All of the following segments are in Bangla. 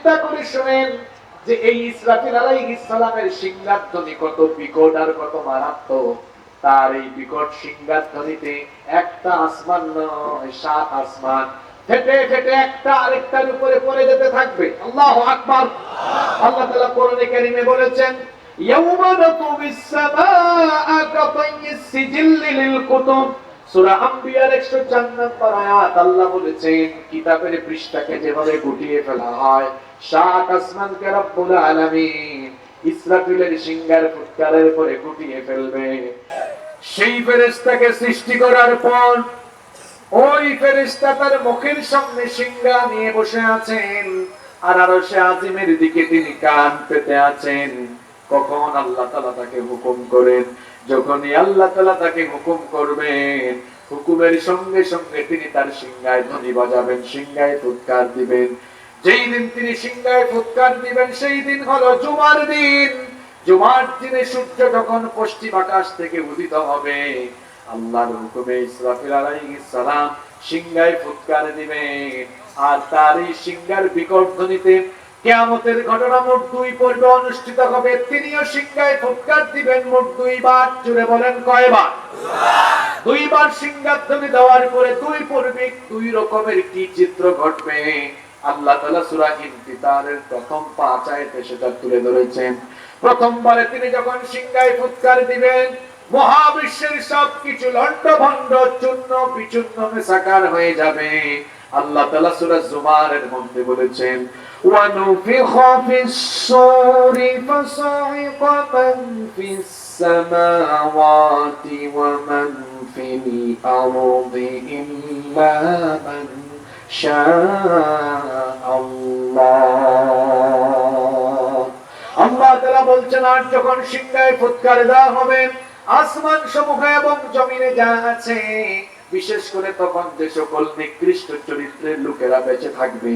চিন্তা করে শুনেন যে এই ইসরাফিল আলাইহিস সালামের সিংহাধ্বনি কত বিকট আর কত মারাত্মক। তার এই বিকট সিংহাধ্বনিতে একটা আসমান নয়, 7 আসমান ফেটে ফেটে একটা আরেকটার উপরে পড়ে যেতে থাকবে। আল্লাহু আকবার। আল্লাহ তাআলা কোরআনে কারীমে বলেছেন, ইয়াউমা নাতুবিস সামাআ কাতাইয়িস সিজিল্লি লিল কুতুব। সূরা আম্বিয়ার 104 নম্বর আয়াত। আল্লাহ বলেছেন, কিতাবের পৃষ্ঠাকে যেভাবে গুটিয়ে ফেলা হয়, 7 আসমানকে রব্বুল আলামিন ইসরাফিলের সিংহার ফুৎকারের পরে গুটিয়ে ফেলবে। সেই ফেরেশতাকে সৃষ্টি করার পর ওই ফেরেশতা তার মুখের সামনে সিংহা নিয়ে বসে আছেন, আর আরশে আজিমের দিকে তিনি কান পেতে আছেন। কখন আল্লাহ তাআলা তাকে হুকুম করেন, যখনই আল্লাহ তাআলা তাকে হুকুম করবেন, হুকুমের সঙ্গে সঙ্গে তিনি তার সিংহায় ধ্বনি বাজাবেন, সিংহায় ফুৎকার দিবেন। যেই দিন তিনি সিংহায় ফুৎকার দিবেন সেই দিন হলো জুমার দিন। জুমার দিনে সূর্য যখন পশ্চিম আকাশ থেকে উদিত হবে, আল্লাহর হুকুমে ইসরাফিল আলাইহিস সালাম সিংহায় ফুৎকার দিবেন, আর তার এই সিংহার বিকট ধ্বনিতে কিয়ামতের ঘটনা মোট 2 পর্বে অনুষ্ঠিত হবে। তিনিও সিংহায় ফুৎকার দিবেন মোট 2 বার। জুড়ে বলেন কয়বার? 2 বার সিংহাধ্বনি দেওয়ার পরে 2 পর্বে 2 রকমের কি চিত্র ঘটবে আল্লাহ তাআলা সূরা ইনফিতারের প্রথম 5 আয়াতে সেটা তুলে ধরেছেন। প্রথমবারে তিনি যখন সিংহায় ফুৎকার দিবেন, মহাবিশ্বের সবকিছু লন্ডভন্ড চূর্ণ বিচূর্ণ মেসাকার হয়ে যাবে। আল্লাহ তাআলা সূরা জুমারের মধ্যে বলেছেন, ওয়া নুফিখা ফিস সূরি ফাসাইকা মান ফিস সামাওয়াতি ওয়া মান ফিল আরদি ইল্লা মান শাআ আল্লাহ। আল্লাহ তাআলা বলছেন, আর যখন সিংহায় ফুৎকার দেওয়া হবে, আসমান সমূহ এবং জমিনে যা আছে, বিশেষ করে তখন যে সকল নিকৃষ্ট চরিত্রের লোকেরা বেঁচে থাকবে,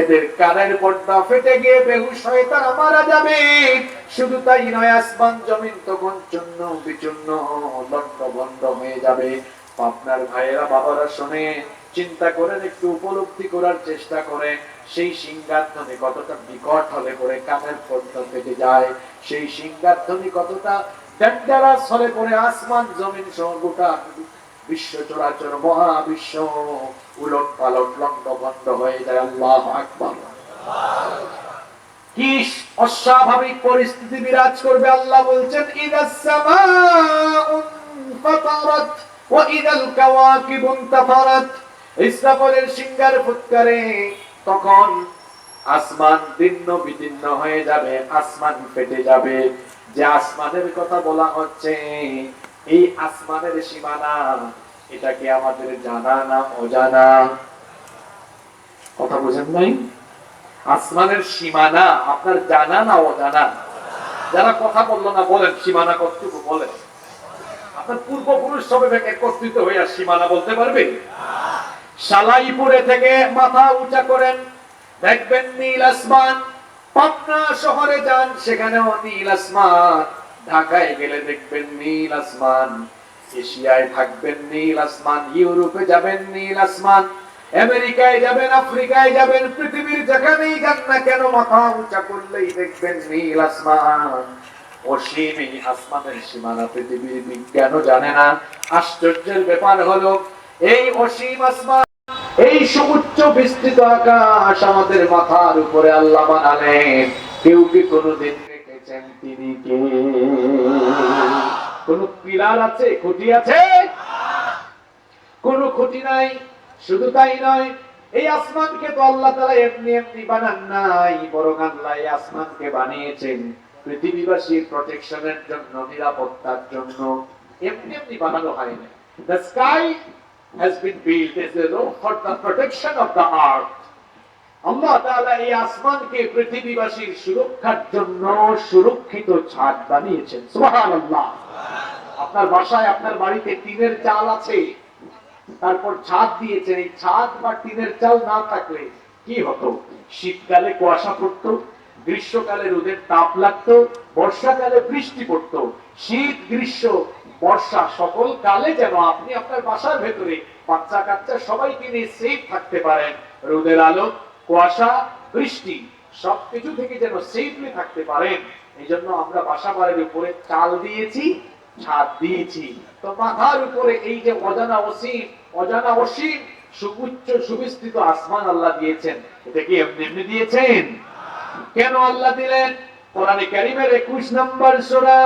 এদের কানের পর্দা ফেটে গিয়ে বেহুশ হয়ে তারা মারা যাবে। শুধু তাই নয়, আসমান জমিন তখন চূর্ণ বিচূর্ণ লন্ডভন্ড হয়ে যাবে। আপনার ভাইয়েরা বাবারা শুনে চিন্তা করেন, একটু উপলব্ধি করার চেষ্টা করেন, সেই সিংহাধ্বনি কতটা বিকট হলে পরে কানের পর্দা ফেটে যায়, সেই সিংহাধ্বনি কতটা ডেঞ্জারাস হলে পরে আসমান জমিন সহ গোটা বিশ্ব চরাচর মহাবিশ্ব উলট পালট লন্ডভন্ড হয়ে যায়। আল্লাহু আকবার। কি অস্বাভাবিক পরিস্থিতি বিরাজ করবে। আল্লাহ বলছেন, ইদাস সামাউ ফাতারাত ওয়া ইদাল কাওয়াকিবু ইনতাফারাত। ইসরাফিলের সিংহার ফুৎকারে তখন আসমান ছিন্ন বিচ্ছিন্ন হয়ে যাবে, আসমান ফেটে যাবে। যে আসমানের কথা বলা হচ্ছে, এই আসমানের সীমানা, এটা কি আমাদের জানা না অজানা? কথা বুঝেন নাই? আসমানের সীমানা আপনার জানা না অজানা? যারা কথা বললো না বলেন সীমানা কতটুকু বলেন। আপনার পূর্বপুরুষ সবে একত্রিত হয়ে সীমানা বলতে পারবে? সালাইপুরে থেকে মাথা উঁচা করেন, দেখবেন নীল আসমান। পাটনা শহরে যান, সেখানেও নীল আসমান। ঢাকায় গেলে দেখবেন নীল আসমান। এশিয়ায় থাকবেন নীল আসমান, ইউরোপে যাবেন নীল আসমান, আমেরিকায় যাবেন, আফ্রিকায় যাবেন, পৃথিবীর যেখানেই যান না কেন মাথা উঁচা করলেই দেখবেন নীল আসমান। অসীম এই আসমানের সীমানা পৃথিবীর বিজ্ঞানও জানে না। আশ্চর্যের ব্যাপার হলো, এই অসীম আসমান, এই সুউচ্চ বিস্তৃত আকাশ আমাদের মাথার উপরে আল্লাহ বানালেন। কেউ কি কোনদিন দেখেছেন তিনি কে? কোন পিলার আছে, খুঁটি আছে? কোন খুঁটি নাই। শুধু তাই নয়, এই আসমানকে তো আল্লাহ তাআলা এমনি এমনি বানান নাই, বরং আল্লাহ এই আসমানকে বানিয়েছেন পৃথিবীবাসীর প্রোটেকশনের জন্য, নিরাপত্তার জন্য। এমনি এমনি বানানো হয়নি। The sky has been built as a roof for the protection of the earth. আল্লাহ তাআলা এই আসমানকে পৃথিবীবাসীর সুরক্ষার জন্য সুরক্ষিত ছাদ বানিয়েছেন। সুবহানাল্লাহ। আপনার বাসায়, আপনার বাড়িতে টিনের চাল আছে, তারপর ছাদ দিয়েছেন। এই ছাদ বা টিনের চাল না থাকলে কি হতো? শীতকালে কুয়াশা পড়তো, গ্রীষ্মকালে রোদের তাপ লাগতো, বর্ষাকালে বৃষ্টি পড়তো। শীত, গ্রীষ্ম, বর্ষা সকল কালে যেন আপনি আপনার বাসার ভেতরে বাচ্চা কাচ্চা সবাইকে নিয়ে সেফ থাকতে পারেন। রোদের আলো, কুয়াশা, বৃষ্টি সবকিছু থেকে যেন সেফলি থাকতে পারেন, এই জন্য আমরা বাসা বাড়ির উপরে চাল দিয়েছি, ছাদ দিয়েছি। তো মাথার উপরে এই যে অজানা অসীম সুউচ্চ সুবিস্তৃত আসমান আল্লাহ দিয়েছেন, এটা কি এমনি এমনি দিয়েছেন? কেন আল্লাহ দিলেন? কোরআনে কারীমের 21 নম্বর সূরা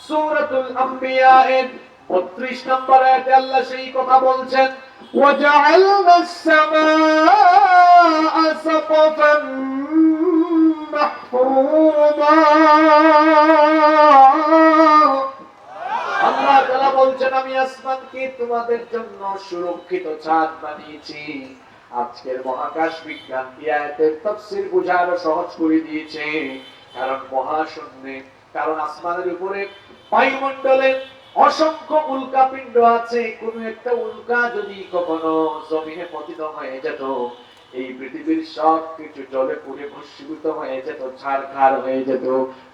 সূরাতুল আম্বিয়া এর 32 নম্বর আয়াতে আল্লাহ সেই কথা বলছেন, ওয়াজআলনাস সামাআ সাকফান মাহফুযা। আল্লাহ তাআলা বলছেন, আমি আসমানকে তোমাদের জন্য সুরক্ষিত ছাদ বানিয়েছি। আজকের মহাকাশ বিজ্ঞান এই আয়াতের তাফসীর বোঝা আরো সহজ করে দিয়েছে। কারণ মহাশূন্যে, কারণ আসমানের উপরে বায়ুমণ্ডলে অসংখ্য উল্কাপিণ্ড আছে। কোন একটা উল্কা যদি কখনো জমিনে পতিত হয়ে যেত, এই পৃথিবীর সব কিছু জলে পুড়ে ভস্মীভূত হয়ে যেত, ছারখার হয়ে যেত।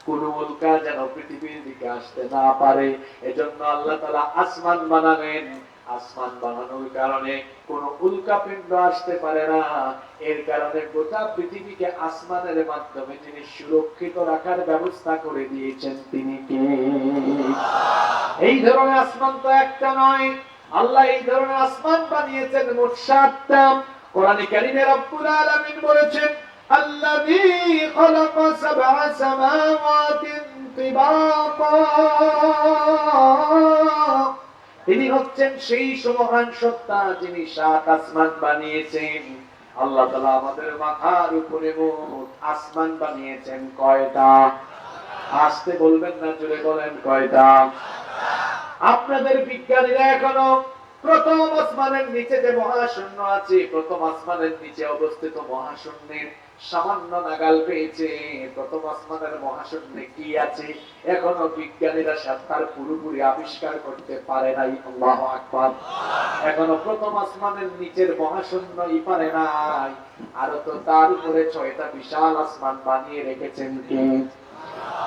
কোন উল্কা যেন পৃথিবীর দিকে আসতে না পারে, এজন্য আল্লাহ তাআলা আসমান বানালেন। আসমান বানানোর কারণে কোন উল্কাপিণ্ড আসতে পারে না। এর কারণে গোটা পৃথিবীকে আসমানের মাধ্যমে যিনি সুরক্ষিত রাখার ব্যবস্থা করে দিয়েছেন তিনি কে? এই ধরনের আসমান তো একটা নয়, আল্লাহ এই ধরনের আসমান বানিয়েছেন মোট 7টা। কোরআনে কারীমে রব্বুল আলামিন বলেছেন, আল্লাযী খালাকা সাবআ সামাওয়াতিন তিবাকা। তিনি হচ্ছেন সেই মহান সত্তা যিনি 7 আসমান বানিয়েছেন। আল্লাহ তাআলা আমাদের মাথার উপরে মোট আসমান বানিয়েছেন কয়টা? আসতে বলবেন না, জোরে বলেন কয়টা? আপনাদের বিজ্ঞানীরা এখনো প্রথম আসমানের নিচে যে মহাশূন্য আছে, প্রথম আসমানের নিচে অবস্থিত মহাশূন্যের সামান্য নাগাল পেয়েছে। প্রথম আসমানের মহাশূন্যে কি আছে এখনো বিজ্ঞানীরা তার পুরোপুরি আবিষ্কার করতে পারে নাই। আল্লাহু আকবার। এখনো প্রথম আসমানের নিচের মহাশূন্যই পারে নাই, আরো তো তার উপরে 6টা বিশাল আসমান বানিয়ে রেখেছেন কে?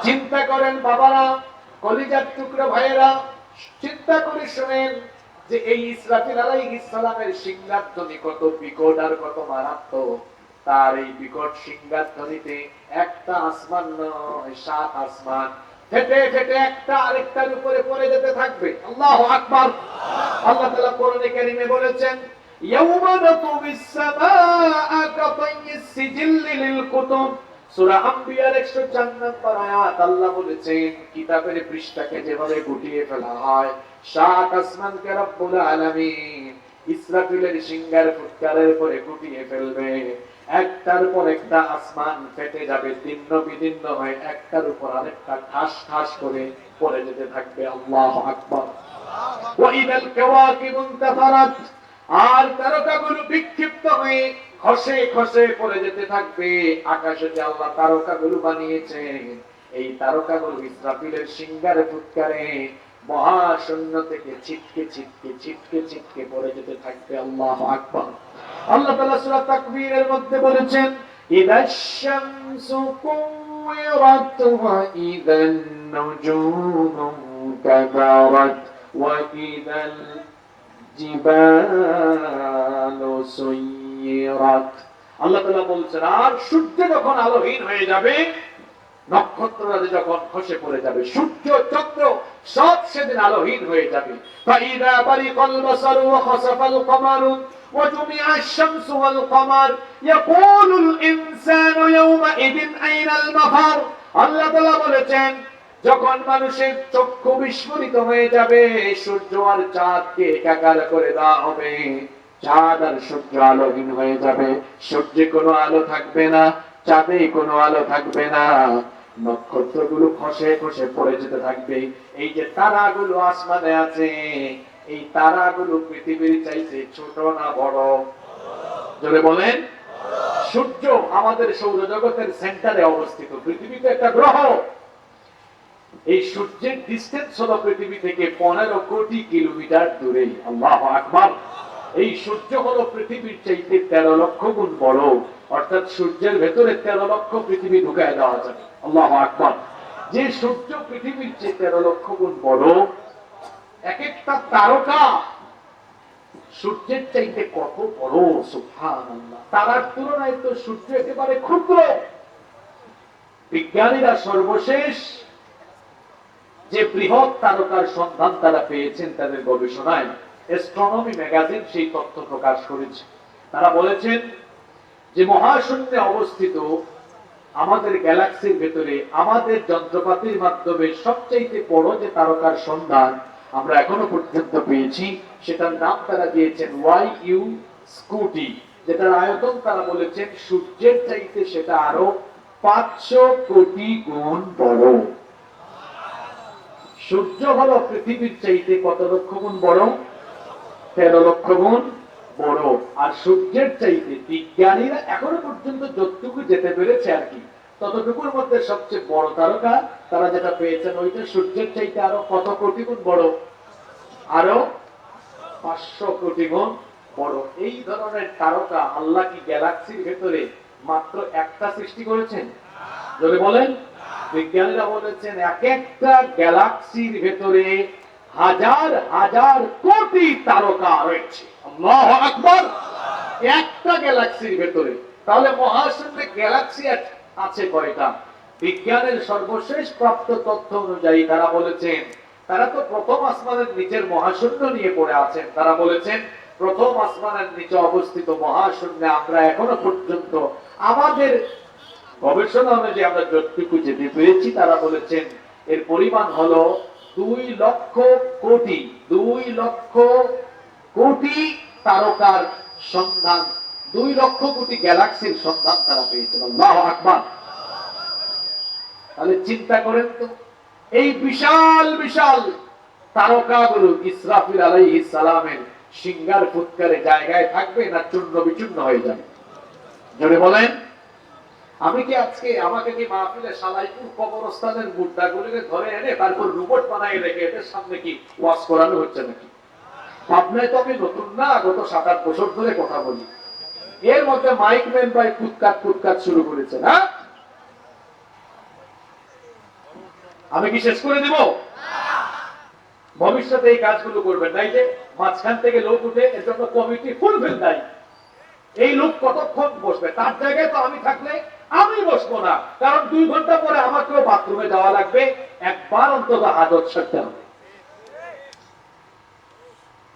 চিন্তা করেন বাবারা, কলিজার টুকরো ভাইয়েরা, চিন্তা করে শুনেন যে এই ইসরাফিল আলাইহিস সালামের সিংহার ধ্বনি কত বিকট আর কত মারাত্মক। তার এই বিকট সিংহার ধ্বনিতে একটা আসমান নয়, 7 আসমান ফেটে ফেটে একটা আরেকটার উপরে পড়ে যেতে থাকবে। আল্লাহু আকবার। আল্লাহ তাআলা কোরআনে কারীমে বলেছেন, ইয়াউমা নাতুবিস সামাআ কাতাইয়িস সিজিল্লি লিল কুতুব। সূরা আম্বিয়ার 104 নম্বর আয়াত আল্লাহ বলেছেন, কিতাবের পৃষ্ঠাকে যেভাবে গুটিয়ে ফেলা হয়, 7 আসমানকে রব্বুল আলামিন ইসরাফিলের সিংহার ফুৎকারের পরে গুটিয়ে ফেলবে। একটার পর একটা আসমান ফেটে যাবে, ছিন্ন বিদীর্ণ হয়ে একটার উপর আরেকটা ঠাস ঠাস করে পড়ে যেতে থাকবে। আল্লাহু আকবার। ওয়া ইদাল কাওয়াকিবু ইনতাসারাত। আর তারকাগুলো বিক্ষিপ্ত হয়ে খসে খসে পড়ে যেতে থাকবে। আকাশে যে আল্লাহ তারকাগুলো বানিয়েছেন, এই তারকাগুলো ইসরাফিলের সিংহার ফুৎকারে মহাশূন্য থেকে ছিটকে ছিটকে ছিটকে ছিটকে পড়ে যেতে থাকবে। আল্লাহু আকবার। আল্লাহ তাআলা সূরা তাকবীরের মধ্যে বলেছেন, ইদাশ শামসু কুওয়িরাত ওয়া ইদান নুজুমু কাদারাত ওয়া ইদাল জিবালু সুয়িরাত। আল্লাহ তাআলা বলছেন, আর সূর্য যখন আলোহীন হয়ে যাবে, নক্ষত্ররাজি যখন খসে পড়ে যাবে, সূর্য চন্দ্র সব সেদিন আলোহীন হয়ে যাবে। ফাইদা বারিকাল বাসারু ওয়া খাসাফাল কমারু ওয়া জুমিআশ শামসু ওয়াল কমার ইয়াকুলুল ইনসানু ইয়াওমাইদিন আইনাল মাফার। আল্লাহ তাআলা বলেছেন, যখন মানুষের চক্ষু বিস্ফোরিত হয়ে যাবে, সূর্য আর চাঁদকে একাকার করে দেওয়া হবে, চাঁদ আর সূর্য আলোহীন হয়ে যাবে, সূর্যে কোনো আলো থাকবে না, চাঁদে কোনো আলো থাকবে না, নক্ষত্রগুলো খসে খসে পড়ে যেতে থাকবে। এই যে তারাগুলো আসমানে আছে, এই তারাগুলো পৃথিবীর চাইতে ছোট না বড়? জোরে বলেন। সূর্য আমাদের সৌরজগতের সেন্টারে অবস্থিত, পৃথিবী তো একটা গ্রহ। এই সূর্যের ডিসটেন্স হলো পৃথিবী থেকে 15 কোটি কিলোমিটার দূরে। আল্লাহু আকবার। এই সূর্য হলো পৃথিবীর চাইতে 13 লক্ষ গুণ বড়, অর্থাৎ সূর্যের ভেতরে 13 লক্ষ পৃথিবী ঢুকায় দেওয়া যাবে। আল্লাহু আকবার। যে সূর্য পৃথিবীর চেয়ে 13 লক্ষ গুণ বড়, এক একটা তারকা সূর্যের চাইতে কত বড়, সুবহানাল্লাহ। তারার তুলনায় তো সূর্য একেবারে ক্ষুদ্র। বিজ্ঞানীরা সর্বশেষ যে বৃহৎ তারকার সন্ধান তারা পেয়েছেন তাদের গবেষণায়, অ্যাস্ট্রোনমি ম্যাগাজিন সেই তথ্য প্রকাশ করেছে। তারা বলেছেন যে মহাশূন্যে অবস্থিত আমাদের গ্যালাক্সির ভেতরে আমাদের যন্ত্রপাতির মাধ্যমে সবচেয়ে বড় যে তারকার সন্ধান আমরা এখনো পর্যন্ত পেয়েছি, সেটার নাম তারা দিয়েছেন ওয়াইইউ স্কুটি, যেটার আয়তন তারা বলেছেন সূর্যের চাইতে সেটা আরো 500 কোটি গুণ বড়। সূর্য হলো পৃথিবীর চাইতে কত লক্ষ গুণ বড়? 13 লক্ষ গুণ বড়। আর সূর্যের চাইতে বিজ্ঞানীরা এখনো পর্যন্ত যতটুকু যেতে পেরেছে আর কি, ততটুকুর মধ্যে সবচেয়ে বড় তারকা তারা যেটা পেয়েছেন ওইটা সূর্যের চাইতে আরো কত কোটি গুণ বড়? আরো 500 কোটি গুণ বড়। এই ধরনের তারকা আল্লাহ কি গ্যালাক্সির ভেতরে মাত্র একটা সৃষ্টি করেছেন? যদি বলেন, বিজ্ঞানীরা বলেছেন এক একটা গ্যালাক্সির ভেতরে হাজার হাজার কোটি তারকা রয়েছে। আল্লাহু আকবার। একটা গ্যালাক্সির ভেতরে। তাহলে মহাশূন্যে গ্যালাক্সি আছে কয়টা? বিজ্ঞানের সর্বশেষ প্রাপ্ত তথ্য অনুযায়ী তারা বলেছেন, তারা তো প্রথম আসমানের নিচের মহাশূন্য নিয়ে পড়ে আছেন, তারা বলেছেন প্রথম আসমানের নিচে অবস্থিত মহাশূন্যে আমরা এখনো পর্যন্ত আমাদের গবেষণা অনুযায়ী আমরা যতটুকু যেতে পেরেছি, তারা বলেছেন এর পরিমাণ হলো 2 লক্ষ কোটি, 2 লক্ষ কোটি তারকার সন্ধান, 2 লক্ষ কোটি গ্যালাক্সির সন্ধান তারা পেয়েছেন। আল্লাহু আকবার। তাহলে চিন্তা করেন তো, এই বিশাল বিশাল তারকাগুলো ইসরাফিল আলাইহিস সালামের সিংহার ফুৎকারে জায়গায় থাকবে না চূর্ণ বিচূর্ণ হয়ে যাবে? জোরে বলেন। আমি কি আজকে আমাকে কি মাহফিলে সালাইপুর কবরস্থানের মুদ্রাগুলিকে ধরে এনে তারপর রোবট বানাই রেখে এদের সামনে কি ওয়াজ করানো হচ্ছে নাকি? পাবনায় তো আমি নতুন না, গত 7-8 বছর ধরে কথা বলি। এর মধ্যে মাইক ম্যান ভাই ফুৎকার শুরু করেছে না? আমি কি শেষ করে দিব? ভবিষ্যতে এই কাজগুলো করবেন নাই যে মাঝখান থেকে লোক উঠে এর জন্য কমিটি খুলবেন নাই। এই লোক কতক্ষণ বসবে? তার জায়গায় তো আমি থাকলে আমি বসবো না, কারণ 2 ঘন্টা পরে আমাকেও বাথরুমে যাওয়া লাগবে, একবার অন্তত হাজত সারতে হবে।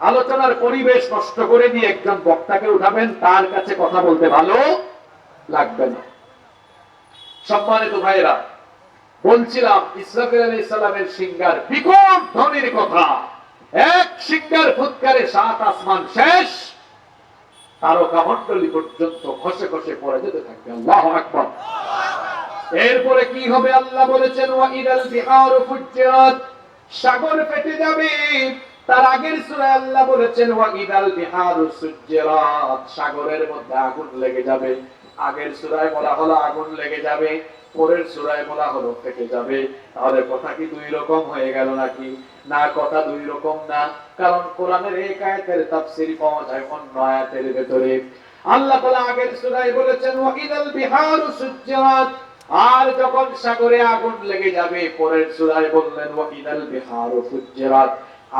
আলোচনার পরিবেশ নষ্ট করে দিয়ে একজন বক্তাকে উঠাবেন, তার কাছে কথা বলতে ভালো লাগবে না। সম্মানিত ভাইরা, বলছিলাম ইসরাফিল আলাইহিস সালামের সিংহার বিকট ধ্বনির কথা। এক সিংহার ফুৎকারে 7 আসমান শেষ, তারকা মণ্ডলী পর্যন্ত খসে খসে পড়ে যেতে থাকবে। আল্লাহু আকবার। এরপরে কি হবে? আল্লাহ বলেছেন ওয়াইদাল বিহারু ফুজ্জিরাত, সাগর ফেটে যাবে। তার আগের সূরায় আল্লাহ বলেছেন ওয়াইদাল বিহারু সুজ্জিরাত, সাগরের মধ্যে আগুন লেগে যাবে। আগের সূরায় বলা হলো আগুন লেগে যাবে, পরের সূরায় বলা হলো ফেটে যাবে। তাহলে কথা কি 2 রকম হয়ে গেল নাকি? না, কথা 2 রকম না, কারণ কোরআনের এক আয়াতের তাফসীর পাওয়া যায় অন্য আয়াতের ভেতরে। আল্লাহ তাআলা আগের সূরায় বলেছেন ওয়াইদাল বিহারু সুজ্জিরাত, আর যখন সাগরে আগুন লেগে যাবে, পরের সূরায় বললেন ওয়াইদাল বিহারু ফুজ্জিরাত,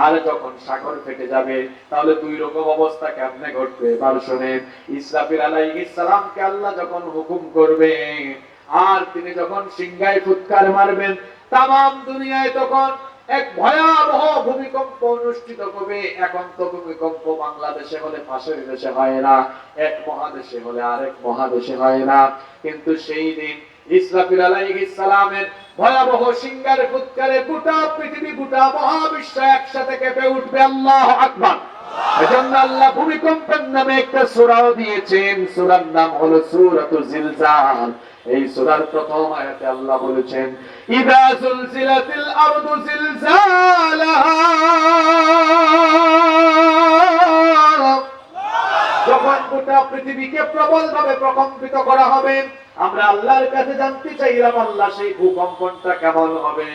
আর যখন সাগর ফেটে যাবে। তাহলে 2 রকম অবস্থা কেমনে ঘটবে? এবার শুনেন। ইসরাফিল আলাইহিস সালামকে আল্লাহ যখন হুকুম করবে আর তিনি যখন সিংহায় ফুৎকার মারবেন, তাম দুনিয়ায় তখন এক ভয়াবহ ভূমিকম্প অনুষ্ঠিত হবে। এখন তো ভূমিকম্প বাংলাদেশে হলে পাশের দেশে হয় না, এক মহাদেশে হলে আরেক মহাদেশে হয় না, কিন্তু সেই দিন ইসরাফিল আলাইহিস সালামের ভয়াবহ সিংহার ফুৎকারে গোটা পৃথিবী, গোটা মহাবিশ্ব একসাথে কেঁপে উঠবে। আল্লাহু আকবার। এজন্য আল্লাহ ভূমিকম্পের নামে একটা সূরাও দিয়েছেন, সূরার নাম হলো সূরাতুল জিলজাল। এই সূরার প্রথম আয়াতে আল্লাহ বলেছেন ইযা যুলজিলাতিল আরদু জিলজালাহা, যখন গোটা পৃথিবীকে প্রবলভাবে প্রকম্পিত করা হবে। আমরা আল্লাহর কাছে জানতে চাইলাম আল্লাহ সেই ভূকম্পনটা কেমন হবে?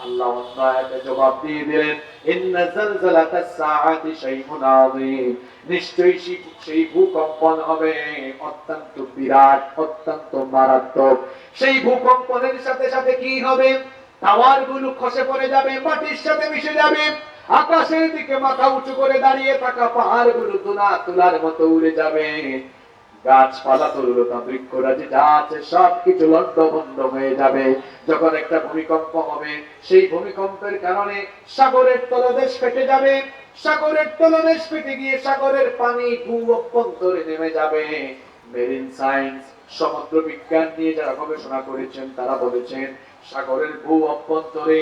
আল্লাহ অন্য আয়াতে জবাব দিয়ে দিলেন ইন্না যালজালাতাস সাআতি শাইউন আযীম, নিশ্চয়ই সেই ভূকম্পন হবে অত্যন্ত বিরাট, অত্যন্ত মারাত্মক। সেই ভূকম্পনের সাথে সাথে কি হবে? টাওয়ারগুলো খসে পড়ে যাবে, মাটির সাথে মিশে যাবে। আকাশের দিকে মাথা উঁচু করে দাঁড়িয়ে থাকা পাহাড়গুলো দুনা তুলার মতো উড়ে যাবে। গাছপালা তরুলতা বৃক্ষরাজি যা আছে সবকিছু লণ্ডভণ্ড হয়ে যাবে। যখন একটা ভূমিকম্প হবে, সেই ভূমিকম্পের কারণে সাগরের তলদেশ ফেটে যাবে। সাগরের তলদেশ ফেটে গিয়ে সাগরের পানি ভূ অভ্যন্তরে নেমে যাবে। মেরিন সায়েন্স, সমুদ্র বিজ্ঞান নিয়ে যারা গবেষণা করেছেন তারা বলেছেন সাগরের ভূ অভ্যন্তরে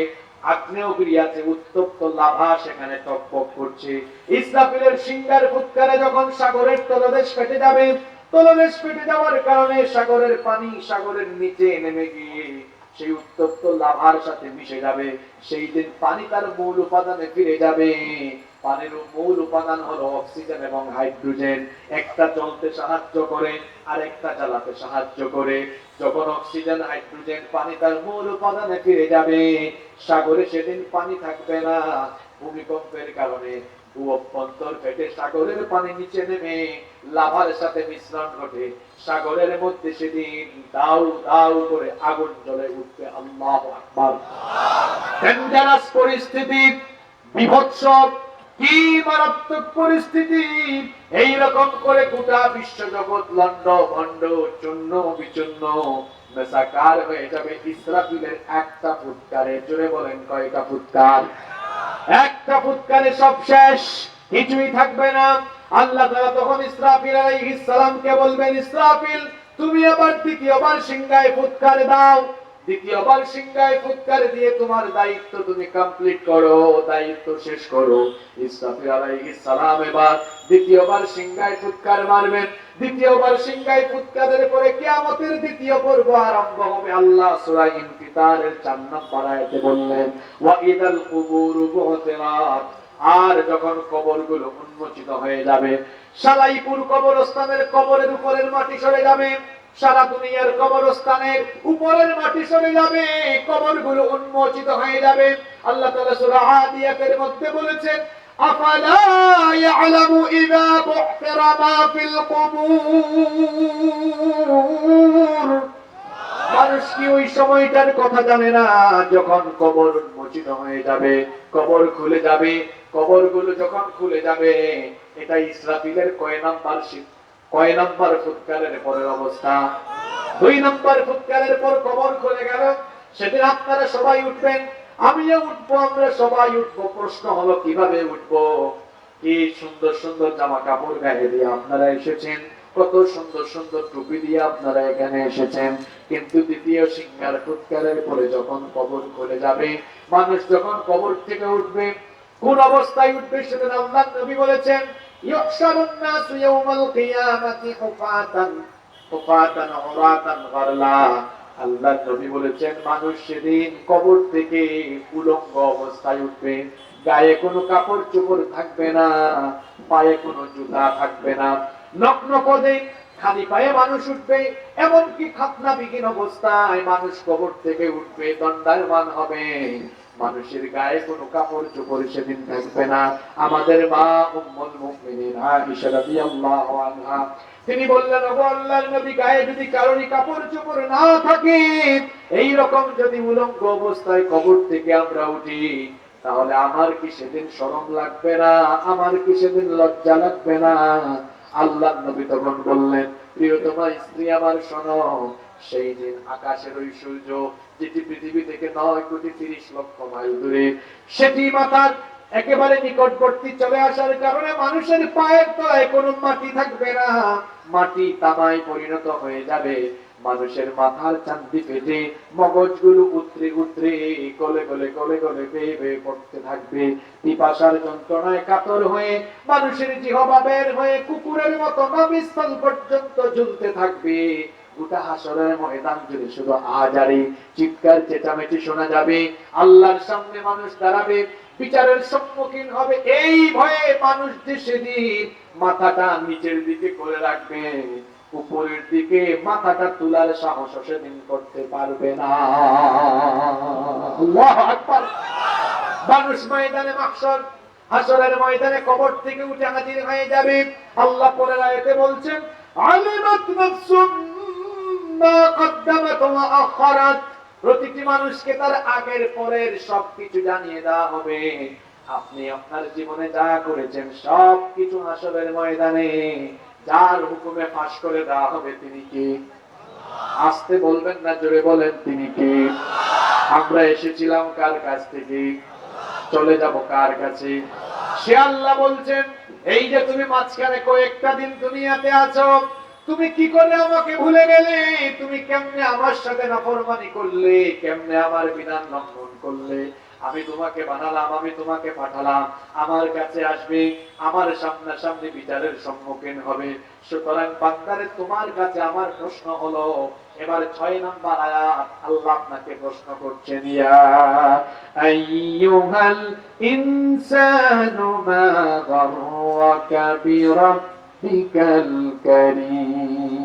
আগ্নেয়গিরি আছে, উত্তপ্ত লাভা সেখানে টকবক করছে। ইসরাফিলের সিংহার ফুৎকারে যখন সাগরের তলদেশ ফেটে যাবে, তলদেশ ফেটে যাওয়ার কারণে সাগরের পানি সাগরের নিচে নেমে গিয়ে সেই উত্তপ্ত লাভার সাথে মিশে যাবে। সেই দিন পানি তার মূল উপাদানে ফিরে যাবে। পানির মূল উপাদান হলো অক্সিজেন এবং হাইড্রোজেন। একটা চলতে সাহায্য করে আর একটা জ্বালাতে সাহায্য করে। যখন অক্সিজেন হাইড্রোজেন পানি তার মূল উপাদানে ফিরে যাবে, সাগরে সেদিন পানি থাকবে না। ভূমিকম্পের কারণে ভূ অভ্যন্তর ফেটে সাগরের পানি নিচে নেমে লাভার সাথে মিশ্রণ ঘটে। সাগরের মধ্যে সেদিন দাউ দাউ করে আগুন জ্বলে উঠবে। আল্লাহু আকবার। ডেঞ্জারাস পরিস্থিতি, বিভৎস, কি মারাত্মক পরিস্থিতি! এইরকম করে গোটা বিশ্ব জগৎ লন্ড ভন্ড চূর্ণ বিচূর্ণ মেসাকার হয়ে যাবে ইসরাফিলের একটা ফুৎকারে। জোরে বলেন কয়টা ফুৎকার? একটা ফুৎকারে সব শেষ, কিছুই থাকবে না। আল্লাহ তাআলা তখন ইসরাফিল আলাইহিস সালামকে বলবেন, ইসরাফিল তুমি আবার দ্বিতীয়বার সিংহায় ফুৎকার দাও। দ্বিতীয়বার সিংহায় ফুৎকার দিয়ে তোমার দায়িত্ব তুমি কমপ্লিট করো, দায়িত্ব শেষ করো। ইসরাফিল আলাইহিস সালাম এবার দ্বিতীয়বার সিংহায় ফুৎকার মারবেন। দ্বিতীয়বার সিংহায় ফুৎকারের পরে কিয়ামতের দ্বিতীয় পর্ব আরম্ভ হবে। আল্লাহ সূরা ইনফিতারের 4 নম্বর আয়াতে বললেন, ওয়া ইদাল কুবুরু বু'থিরাত। আর যখন কবরগুলো উন্মোচিত হয়ে যাবে, সালাইপুর কবরস্থানের কবরের উপরের মাটি সরে যাবে, সারা দুনিয়ার কবরস্থানের উপরের মাটি সরে যাবে, কবরগুলো উন্মোচিত হয়ে যাবে। আল্লাহ তাআলা সূরা আদিয়াতের মধ্যে বলেছেন, আফালা ইয়ালামু ইযা বু'থিরা মা ফিল কুবুর। মানুষ কি ওই সময়টার কথা জানে না যখন কবর উন্মোচিত হয়ে যাবে, কবর খুলে যাবে। কবরগুলো যখন খুলে যাবে, এটা ইসরাফিলের কয় নাম্বার ফুৎকারের পরের অবস্থা? 2 নাম্বার ফুৎকারের পর কবর খুলে গেল। সেদিন আপনারা সবাই উঠবেন, আমিও উঠবো, আমরা সবাই উঠবো। প্রশ্ন হলো কিভাবে উঠবো? কি সুন্দর সুন্দর জামা কাপড় গায়ে দিয়ে আপনারা এসেছেন, কত সুন্দর সুন্দর টুপি দিয়ে আপনারা এখানে এসেছেন, কিন্তু দ্বিতীয় সিংহার ফুৎকারের পরে যখন কবর খুলে যাবে, মানুষ যখন কবর থেকে উঠবে, কোন অবস্থায় উঠবে সেটা আল্লাহর নবী বলেছেন, ইউহশারুন নাসু ইয়াওমাল কিয়ামাতি হুফাতান হুফাতান উরাতান গারলা। আল্লাহর নবী বলেছেন মানুষ সেদিন কবর থেকে উলঙ্গ অবস্থায় উঠবে। গায়ে কোনো কাপড় চোপড় থাকবে না, পায়ে কোনো জুতা থাকবে না, নগ্ন পদে খালি পায়ে মানুষ উঠবে। এমনকি খাতনাবিহীন অবস্থায় মানুষ কবর থেকে উঠবে, দণ্ডায়মান হবে। মানুষের গায়ে কোনো কাপড় চোপড় সেদিন থাকবে না। আমাদের মা উম্মুল মুমিনিন আয়েশা রাদিয়াল্লাহু আনহা তিনি বললেন, ওগো আল্লাহর নবী, গায়ে যদি কারোরই কাপড় চোপড় না থাকে, এই রকম যদি উলঙ্গ অবস্থায় কবর থেকে আমরা উঠি, তাহলে আমার কি সেদিন শরম লাগবে না? আমার কি সেদিন লজ্জা লাগবে না? আল্লাহর নবী তখন বললেন, প্রিয়তমা স্ত্রী আমার শোনো, সেই দিন আকাশের ওই সূর্য যেটি পৃথিবী থেকে 9,30,00,000 মাইল দূরে, সেটি মাথার একেবারে নিকটবর্তী চলে আসার কারণে মানুষের পায়ের তলায় কোনো মাটি থাকবে না, মাটি তামায় পরিণত হয়ে যাবে। মানুষের মাথার চান্দি ফেটে মগজগুলো উতরে উতরে গলে গলে গলে গলে বেয়ে বেয়ে পড়তে থাকবে। পিপাসার যন্ত্রণায় কাতর হয়ে মানুষের জিহ্বা বের হয়ে কুকুরের মতো নাভিস্থল পর্যন্ত ঝুলতে থাকবে। গোটা হাসরের ময়দান জুড়ে শুধু আজারি চিৎকার চেঁচামেচি শোনা যাবে। আল্লাহর সামনে মানুষ দাঁড়াবে, বিচারের সম্মুখীন হবে। এই ভয়ে মানুষ যে সেদিন মাথাটা নিচের দিকে করে রাখবে, উপরের দিকে মাথাটা তোলার সাহস সেদিন করতে পারবে না। আল্লাহু আকবার। মানুষ ময়দানে মাহশর, হাসরের ময়দানে কবর থেকে উঠে হাজির হয়ে যাবে। আল্লাহ পরের আয়াতে বলছেন, আলিমাত নাফসুম মা কদ্দামাত ওয়া আখারাত। প্রতিটি মানুষকে তার আগের পরের সবকিছু জানিয়ে দেওয়া হবে। আপনি আপনার জীবনে যা করেছেন সবকিছু হাসরের ময়দানে যার হুকুমে ফাঁস করে দেওয়া হবে তিনি কে? আসতে বলবেন না, জোরে বলেন তিনি কে? আমরা এসেছিলাম কার কাছ থেকে, চলে যাব কার কাছে? সে আল্লাহ বলছেন, এই যে তুমি মাঝখানে কয়েকটা দিন দুনিয়াতে আছো, তুমি কি করে আমাকে ভুলে গেলে? তুমি কেমনে আমার সাথে নাফরমানি করলে? কেমনে আমার বিধান লঙ্ঘন করলে? আমি তোমাকে বানালাম, আমি তোমাকে পাঠালাম, আমার কাছে আসবে, আমার সামনাসামনি বিচারের সম্মুখীন হবে। সুতরাং বান্দারে তোমার কাছে আমার প্রশ্ন হলো, এবার ৬ নাম্বার আয়াত আল্লাহ আপনাকে প্রশ্ন করছেন, ইয়া আইয়ুহাল ইনসানু মা গাররাকা বিরাব্বিকাল কারীম।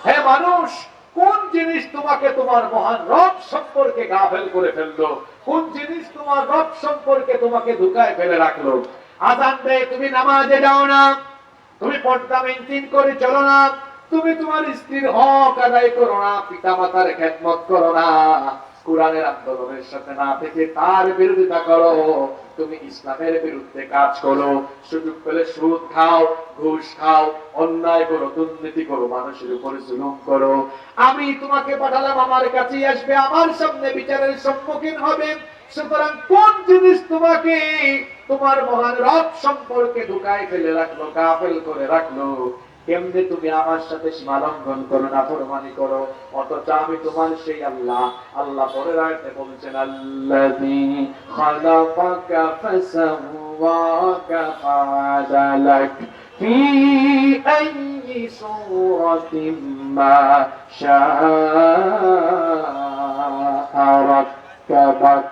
হে মানুষ, কোন জিনিস তোমাকে তোমার মহান রব সম্পর্কে গাফেল করে ফেললো? কোন জিনিস তোমার রব সম্পর্কে তোমাকে ধোঁকায় ফেলে রাখলো? আযান দেয়, তুমি নামাজে যাও না, তুমি পর্দা মেইনটেইন করে চলো না, তুমি তোমার স্ত্রীর হক আদায় করো না, পিতা মাতার খেদমত করো না, কোরআনের আন্দোলনের সাথে না থেকে তার বিরোধিতা করো, তুমি ইসলামের বিরুদ্ধে কাজ করো, সুযোগ পেলে সুদ খাও, ঘুষ খাও, অন্যায় করো, দুর্নীতি করো, মানুষের উপরে জুলুম করো, আমি তোমাকে পাঠালাম, আমার কাছেই আসবে, আমার সামনে বিচারের সম্মুখীন হবে। সুতরাং কোন জিনিস তোমাকে তোমার মহান রব সম্পর্কে ধোঁকায় ফেলে রাখলো, গাফেল করে রাখলো? কেমনে তুমি আমার সাথে সীমা লঙ্ঘন করো, নাফরমানি করো, অথচ আমি তোমার সেই আল্লাহ। আল্লাহ পরের আয়াতে বলছেন, আল্লাযী খালাকাকা ফাসাওয়াকা ফাআদালাক ফি আইয়ি সূরাতিন মা শাআ রাক্কাবাক।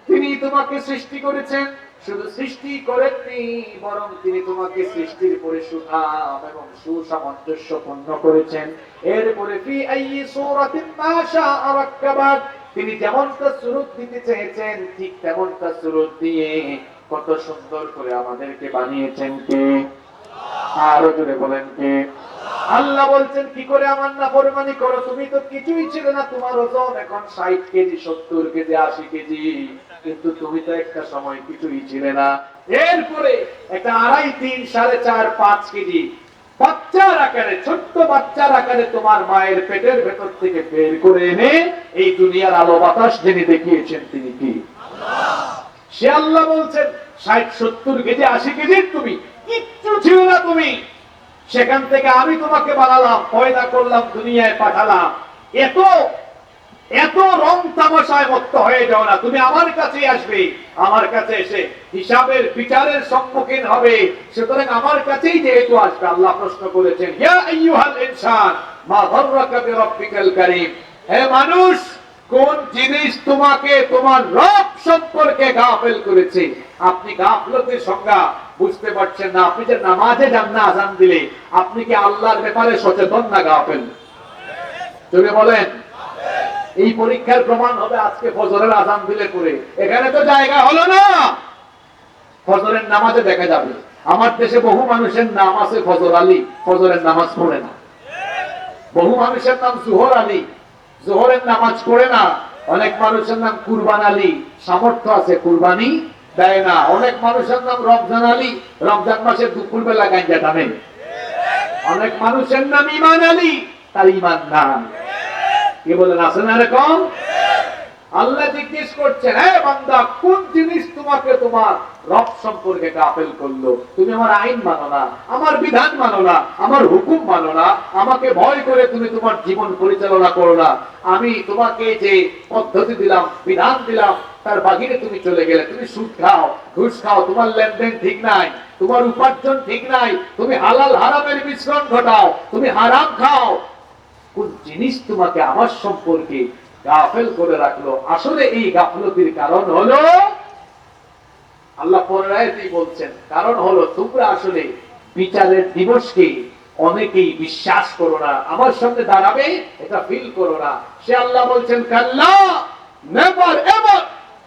তিনি তোমাকে সৃষ্টি করেছেন, শুধু সৃষ্টি করেননি, বরং তিনি তোমাকে সৃষ্টির পরে সুঠাম এবং সুসামঞ্জস্যপূর্ণ করেছেন। এরপরে ফি আইয়ি সূরাতিন মা শাআ রাক্কাবাক, তিনি যেমনটা সুরত দিতে চেয়েছেন ঠিক তেমনটা সুরত দিয়ে কত সুন্দর করে আমাদেরকে বানিয়েছেন কে? আরো জোরে বলেন কে? আল্লাহ বলছেন, কি করে আমার নাফরমানি করো? তুমি তো কিছুই ছিলে না, তোমার ওজন এখন 60 কেজি, 70 কেজি, 80 কেজি, কিন্তু তুমি তো একটা সময় কিছুই ছিলে না। এরপরে একটা 2.5, 3, 4.5, 5 কেজি বাচ্চার আকারে, ছোট্ট বাচ্চার আকারে তোমার মায়ের পেটের ভেতর থেকে বের করে এনে এই দুনিয়ার আলো বাতাস যিনি দেখিয়েছেন তিনি কি? সে আল্লাহ বলছেন, 60, 70 কেজি, 80 কেজি তুমি কিচ্ছু ছিল না, তুমি সেখান থেকে আমি তোমাকে বানালাম, পয়দা করলাম, দুনিয়ায় পাঠালাম। এত এত রং তামাশায় মত্ত হয়ে যাও না, তুমি আমার কাছে আসবে, আমার কাছে এসে হিসাবের বিচারের সম্মুখীন হবে। সুতরাং আমার কাছেই যেহেতু আসবে, আল্লাহ প্রশ্ন করেছেন, ইয়া আইয়ুহাল ইনসান মা গাররাকা বিরাব্বিকাল কারীম। হে মানুষ, কোন জিনিস তোমাকে তোমার রব সম্পর্কে গাফেল করেছে? আপনি গাফলতের সংজ্ঞা বুঝতে পারছেন না। আপনি যে নামাজে যান না, আযান দিলে, আপনি কি আল্লাহর ব্যাপারে সচেতন না গাফেল? যদি বলেন, এই পরীক্ষার প্রমাণ হবে আজকে ফজরের আযান দিলে পরে। এখানে তো জায়গা হলো না, ফজরের নামাজে দেখা যাবে। আমার দেশে বহু মানুষের নাম আছে ফজর আলী, ফজরের নামাজ পড়ে না। বহু মানুষের নাম জোহর আলী, জোহরের নামাজ পড়ে না। অনেক মানুষের নাম কুরবান আলী, সামর্থ্য আছে, কুরবানি দেয় না। অনেক মানুষের নাম রমজান আলী, রমজান মাসে দুপুর বেলা গাঁজা টানে। অনেক মানুষের নাম ইমান আলী, তার ইমান নাই। কি বলেন, আছে না এরকম? আল্লাহ জিজ্ঞেস করছেন, হে বান্দা, কোন জিনিস তোমাকে তোমার রব সম্পর্কে গাফেল করলো? তুমি আমার আইন মানো না, আমার বিধান মানো না, আমার হুকুম মানো না, আমাকে ভয় করে তুমি তোমার জীবন পরিচালনা করো না। আমি তোমাকে যে পদ্ধতি দিলাম, বিধান দিলাম, তার বাহিরে তুমি চলে গেলে। তুমি সুদ খাও, ঘুষ খাও, তোমার লেনদেন ঠিক নাই, তোমার উপার্জন ঠিক নাই, তুমি হালাল হারামের মিশ্রণ ঘটাও, তুমি হারাম খাও। কোন জিনিস তোমাকে আমার সম্পর্কে গাফেল করে রাখলো? আসলে এই গাফলতির কারণ হলো, আল্লাহ পরের আয়াতেই বলছেন, কারণ হলো তোমরা আসলে বিচারের দিবসকে অনেকেই বিশ্বাস করো না, আমার সামনে দাঁড়াবে এটা ফিল করো না। সে আল্লাহ বলছেন, কাল্লা, নেভার এভার,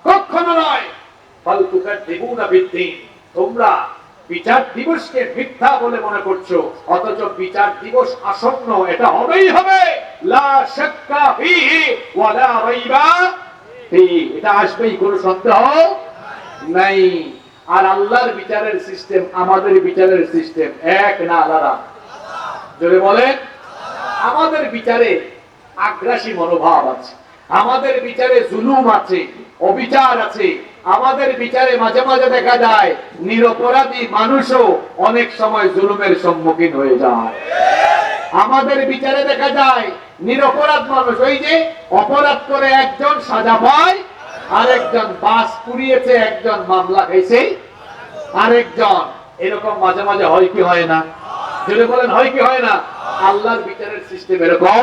কখনো নয়, ফালতুকাযযিবুনা বিদ্দীন, তোমরা বিচার দিবসকে মিথ্যা বলে মনে করছো, অথচ বিচার দিবস আসন্ন, এটা হবেই হবে। লা শাক্কা ফীহি ওয়া লা রাইবা ফীহি, এটা আসবেই, কোনো সন্দেহ নাই। আর আল্লাহর বিচারের সিস্টেম আমাদের বিচারের সিস্টেম এক না আলাদা? জোরে বলেন। আমাদের বিচারে আগ্রাসী মনোভাব আছে, আমাদের বিচারে জুলুম আছে, অবিচার আছে, আমাদের বিচারে মাঝে মাঝে দেখা যায় নিরপরাধী মানুষও অনেক সময় জুলুমের সম্মুখীন হয়ে যায়। আমাদের বিচারে দেখা যায় নিরপরাধ মানুষ, ওই যে অপরাধ করে একজন সাজা পায়, আরেকজন বাস পুড়িয়েছে, একজন মামলা খাইছে আরেকজন। এরকম মাঝে মাঝে হয় কি হয় না? যদি বলেন হয় কি হয় না? আল্লাহর বিচারের সিস্টেম এরকম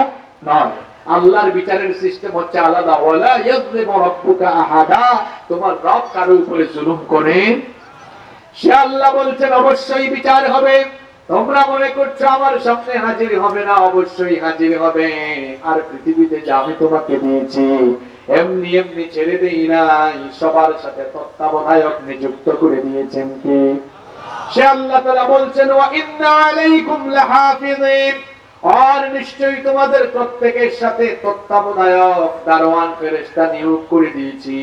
নয়। আল্লাহর বিচারের সিস্টেম হচ্ছে আলাদা। ওয়ালা ইয়াযলিমু রাব্বুকা আহাদা, তোমার রব কারো উপরে জুলুম করে। সে আল্লাহ বলছেন অবশ্যই বিচার হবে। তোমরা মনে করছো আমার সামনে হাজির হবে না, অবশ্যই হাজির হবে। আর পৃথিবীতে যা আমি তোমাকে দিয়েছি এমনি এমনি ছেড়ে দেই নাই, সবার সাথে তত্ত্বাবধায়ক নিযুক্ত করে দিয়েছেন কি? সে আল্লাহ তাআলা বলছেন ওয়া ইন্না আলাইকুম লাহাফিযিন, আর নিশ্চয়ই তোমাদের প্রত্যেকের সাথে তত্ত্বাবধায়ক দারোয়ান ফেরেশতা নিয়োগ করে দিয়েছি।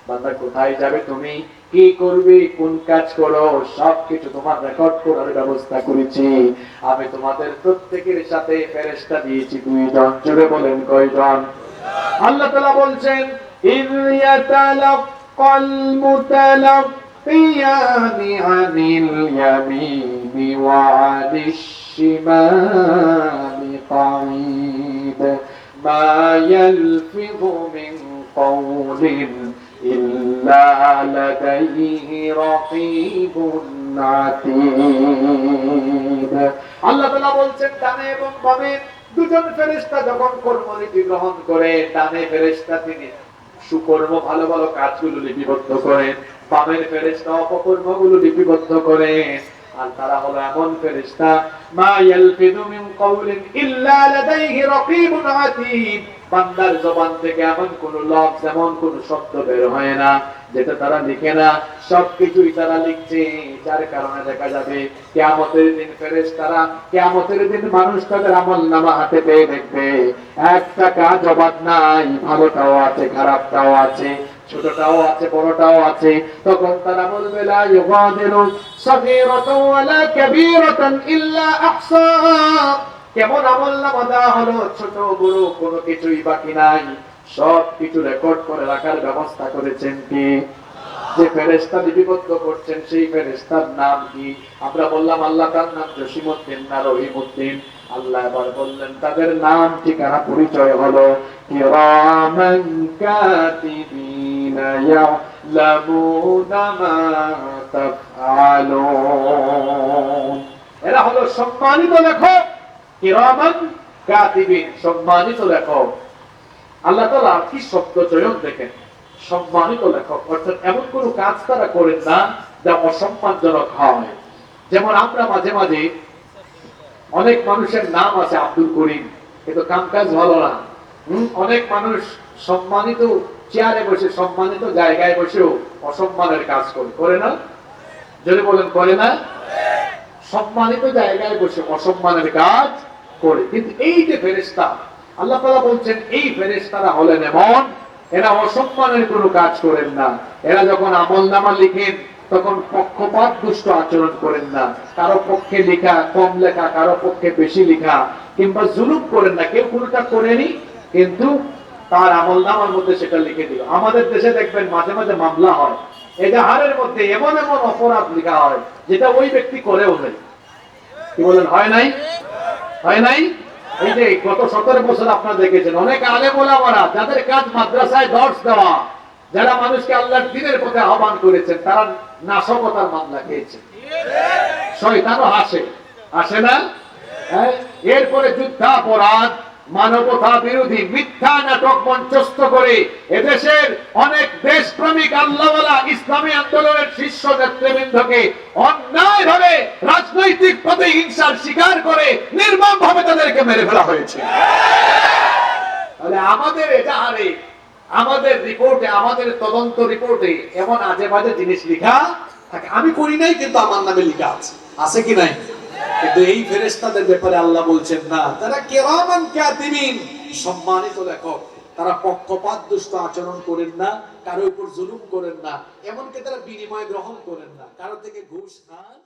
বান্দা কোথায় যাবে, তুমি কি করবে, কোন কাজ করো, সবকিছু তোমার রেকর্ড করার ব্যবস্থা করেছি। আমি তোমাদের প্রত্যেকের সাথে ফেরেশতা দিয়েছি দুইজন। জোরে বলেন কয়জন? আল্লাহ তাআলা বলছেন ইয ইয়াতালাক্কাল মুতালাক্কিয়ানি আনিল ইয়ামিনি ওয়া আনিশ শিমালি কাঈদ মা ইয়ালফিযু মিন কাওলিন ইল্লা লাদাইহি রাকীবুন আতীদ। আল্লাহ তাআলা বলছেন ডানে এবং বামে দুজন ফেরেশতা যখন কর্মনীতি গ্রহণ করে, ডানে ফেরেশতা তিনি সুকর্ম ভালো ভালো কাজগুলো লিপিবদ্ধ করেন, বামের ফেরেশতা অপকর্মগুলো লিপিবদ্ধ করেন। আর তারা হলো এমন ফেরেশতা মা ইয়ালফিযু মিন কাওলিন ইল্লা লাদাইহি রাকীবুন আতীদ, বান্দার জবান থেকে এমন কোন লফজ, এমন কোন শব্দ বের হয় না যেটা তারা লিখে না, সবকিছুই তারা লিখছে। যার কারণে দেখা যাবে কিয়ামতের দিন ফেরেশতারা, কিয়ামতের দিন মানুষ তাদের আমলনামা হাতে পেয়ে দেখবে একটা কাজ অবাদ নাই, ভালোটাও আছে, খারাপটাও আছে, ছোটটাও আছে, বড়টাও আছে। তখন তারা বলবে লা ইউগাদিরু সাগীরাতান ওয়ালা কাবীরাতান ইল্লা আহসাহা, কেমন আমলনামা দেওয়া হলো, ছোট বড় কোনো কিছুই বাকি নাই, সব কিছু রেকর্ড করে রাখার ব্যবস্থা করেছেন কি? যে ফেরেশতা লিপিবদ্ধ করছেন সেই ফেরেশতার নাম কি? আমরা বললাম আল্লাহ তার নাম জসিমউদ্দিন না রহিমউদ্দিন। আল্লাহ এবার বললেন তাদের নাম, ঠিকানা, পরিচয় হলো কিরামান কাতিবিনা ইয়ালামুনা মা তাফআলুন। এরা হলো সম্মানিত লেখক, কিরামান কাতিবিন, সম্মানিত লেখক। আল্লাহ তাআলা কি শব্দ চয়ন দেখেন, সম্মানিত লেখক, অর্থাৎ এমন কোন কাজ তারা করেন না যা অসম্মানজনক হয়। যেমন আমরা মাঝে মাঝে অনেক মানুষের নাম আছে আব্দুল করিম, কিন্তু কামকাজ ভালো না। অনেক মানুষ সম্মানিত চেয়ারে বসে, সম্মানিত জায়গায় বসেও অসম্মানের কাজ করে না? যদি বলেন করে না? সম্মানিত জায়গায় বসে অসম্মানের কাজ করে। কিন্তু এই যে ফেরেশতা, আল্লাহ তাআলা বলছেন এই ফেরেশতারা হলেন এমন, এরা অসম্মানের কোনো কাজ করেন না। এরা যখন আমলনামা লিখেন তখন পক্ষপাত দুষ্ট আচরণ করেন না, কারো পক্ষে লেখা কম লেখা, কারো পক্ষে বেশি লেখা, কিংবা জুলুম করেন না। কেউ কোনটা করেনি কিন্তু তার আমলনামার মধ্যে সেটা লিখে দিল। আমাদের দেশে দেখবেন মাঝে মাঝে মামলা হয়, এজাহারের মধ্যে এমন এমন অপরাধ লেখা হয় যেটা ওই ব্যক্তি করেও নাই। কি বলেন, হয় নাই? হয় নাই? এই যে গত 17 বছর আপনারা দেখেছেন অনেক আলেম ওলামারা যাদের কাজ মাদ্রাসায় দর্শ দেওয়া, যারা মানুষকে আল্লাহর দ্বীনের পথে আহ্বান করেছেন, তারা নাশকতার মামলা খেয়েছে। শয়তানও আসে না? এরপরে যুদ্ধাপরাধ, মানবতা বিরোধী মিথ্যা নাটক মঞ্চস্থ করে এদেশের অনেক দেশপ্রেমিক আল্লাহওয়ালা ইসলামী আন্দোলনের শীর্ষ নেতৃবৃন্দকে অন্যায়ভাবে রাজনৈতিক প্রতিহিংসার শিকার করে নির্মমভাবে তাদেরকে মেরে ফেলা হয়েছে। তাহলে আমাদের এজাহারে, আমাদের রিপোর্টে, আমাদের তদন্ত রিপোর্টে এমন আজে বাজে জিনিস লেখা থাকে। আমি করি নাই কিন্তু আমার নামে লেখা আছে কি নাই? কিন্তু এই ফেরেশতাদের ব্যাপারে আল্লাহ বলছেন না, তারা কিরামান কাতিবিন, সম্মানিত লেখক। তারা পক্ষপাত দুষ্ট আচরণ করেন না, কারো উপর জুলুম করেন না, এমনকি তারা বিনিময় গ্রহণ করেন না, কারো থেকে ঘুষ খান